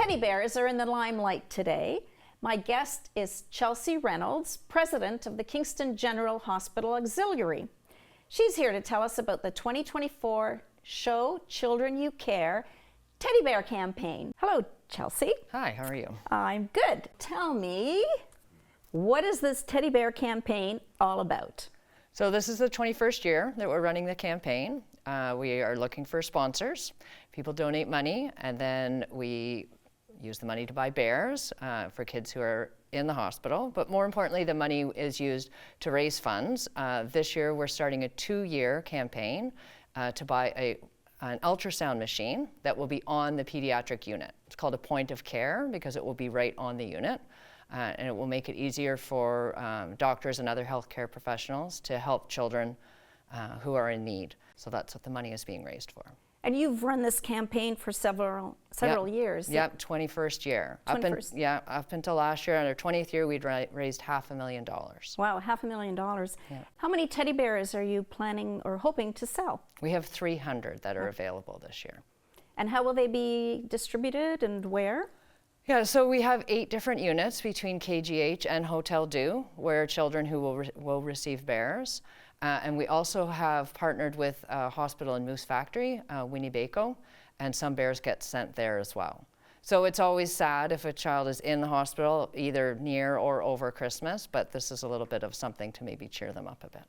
Teddy bears are in the limelight today. My guest is Chelsea Reynolds, president of the Kingston General Hospital Auxilliary. She's here to tell us about the 2024 Show Children You Care Teddy Bear campaign. Hello, Chelsea. Hi, how are you? I'm good. Tell me, what is this teddy bear campaign all about? So this is the 21st year that we're running the campaign. We are looking for sponsors. People donate money, and then we use the money to buy bears for kids who are in the hospital. But more importantly, the money is used to raise funds. This year, we're starting a 2-year campaign to buy an ultrasound machine that will be on the pediatric unit. It's called a point of care because it will be right on the unit. And it will make it easier for doctors and other healthcare professionals to help children who are in need. So that's what the money is being raised for. And you've run this campaign for several years. Yep, 21st year. Up until last year, on our 20th year, we'd raised $500,000. Wow, $500,000. Yeah. How many teddy bears are you planning or hoping to sell? We have 300 that are available this year. And how will they be distributed and where? Yeah, so we have 8 different units between KGH and Hotel Dieu where children who will receive bears. And we also have partnered with a hospital in Moose Factory, Winnebago, and some bears get sent there as well. So it's always sad if a child is in the hospital, either near or over Christmas, but this is a little bit of something to maybe cheer them up a bit.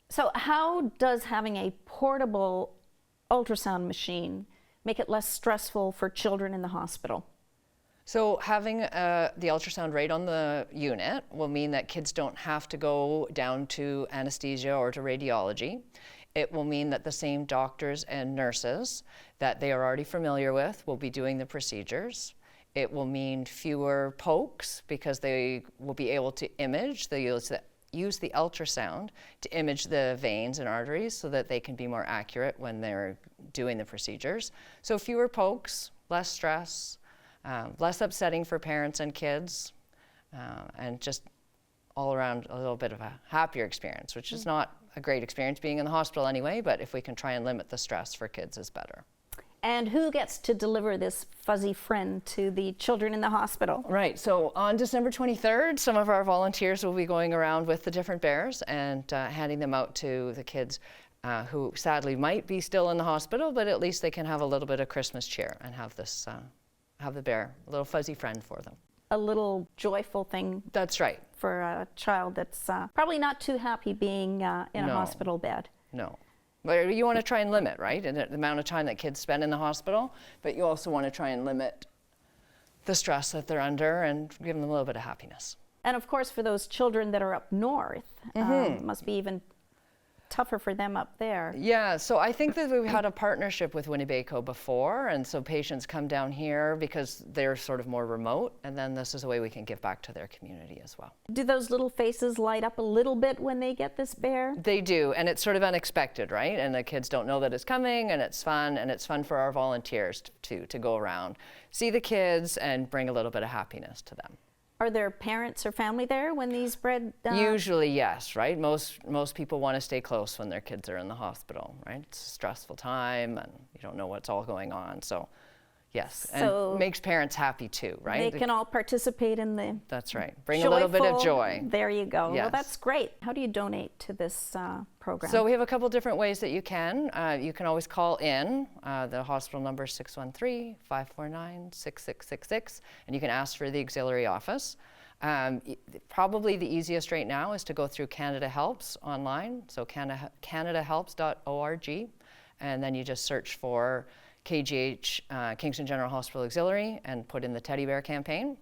So how does having a portable ultrasound machine make it less stressful for children in the hospital? So having the ultrasound right on the unit will mean that kids don't have to go down to anesthesia or to radiology. It will mean that the same doctors and nurses that they are already familiar with will be doing the procedures. It will mean fewer pokes because they will be able to image. They use the ultrasound to image the veins and arteries so that they can be more accurate when they're doing the procedures. So fewer pokes, less stress, less upsetting for parents and kids, and just all around a little bit of a happier experience, which is not a great experience being in the hospital anyway, but if we can try and limit the stress for kids is better. And who gets to deliver this fuzzy friend to the children in the hospital? Right, so on December 23rd, some of our volunteers will be going around with the different bears and handing them out to the kids who sadly might be still in the hospital, but at least they can have a little bit of Christmas cheer and have this have the bear, a little fuzzy friend for them. A little joyful thing. That's right. For a child that's probably not too happy being in a hospital bed. No. But you want to try and limit, right? And the amount of time that kids spend in the hospital, but you also want to try and limit the stress that they're under and give them a little bit of happiness. And of course, for those children that are up north, must be even tougher for them up there. Yeah, so I think that we've had a partnership with Winnebago before, and so patients come down here because they're sort of more remote, and then this is a way we can give back to their community as well. Do those little faces light up a little bit when they get this bear? They do, and it's sort of unexpected, right? And the kids don't know that it's coming, and it's fun for our volunteers to go around, see the kids, and bring a little bit of happiness to them. Are there parents or family there when these bread? Usually, yes, right? Most people want to stay close when their kids are in the hospital, right? It's a stressful time, and you don't know what's all going on. So, yes, so and makes parents happy too, right? They can all participate in the. That's right. Bring a little bit of joy. There you go. Yes. Well, that's great. How do you donate to this program? So we have a couple different ways that you can. You can always call in. The hospital number is 613-549-6666, and you can ask for the auxiliary office. Probably the easiest right now is to go through Canada Helps online, so canadahelps.org, and then you just search for KGH, Kingston General Hospital Auxiliary, and put in the teddy bear campaign.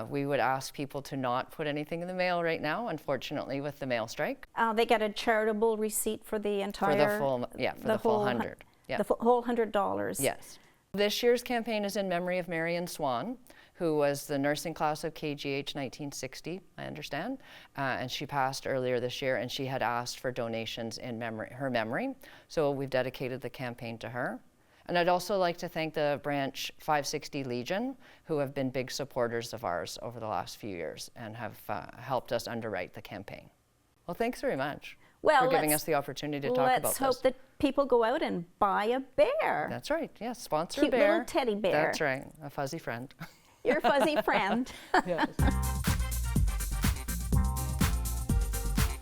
We would ask people to not put anything in the mail right now, unfortunately, with the mail strike. They get a charitable receipt for the entire... For the full, for the full 100. Yeah. The whole $100. Yes. This year's campaign is in memory of Marion Swan, who was the nursing class of KGH 1960, I understand, and she passed earlier this year, and she had asked for donations in her memory, so we've dedicated the campaign to her. And I'd also like to thank the Branch 560 Legion, who have been big supporters of ours over the last few years and have helped us underwrite the campaign. Well, thanks very much for giving us the opportunity to talk about this. Let's hope that people go out and buy a bear. That's right. Yes, sponsor Cute a bear. little teddy bear. That's right. A fuzzy friend. Your fuzzy friend. Yes.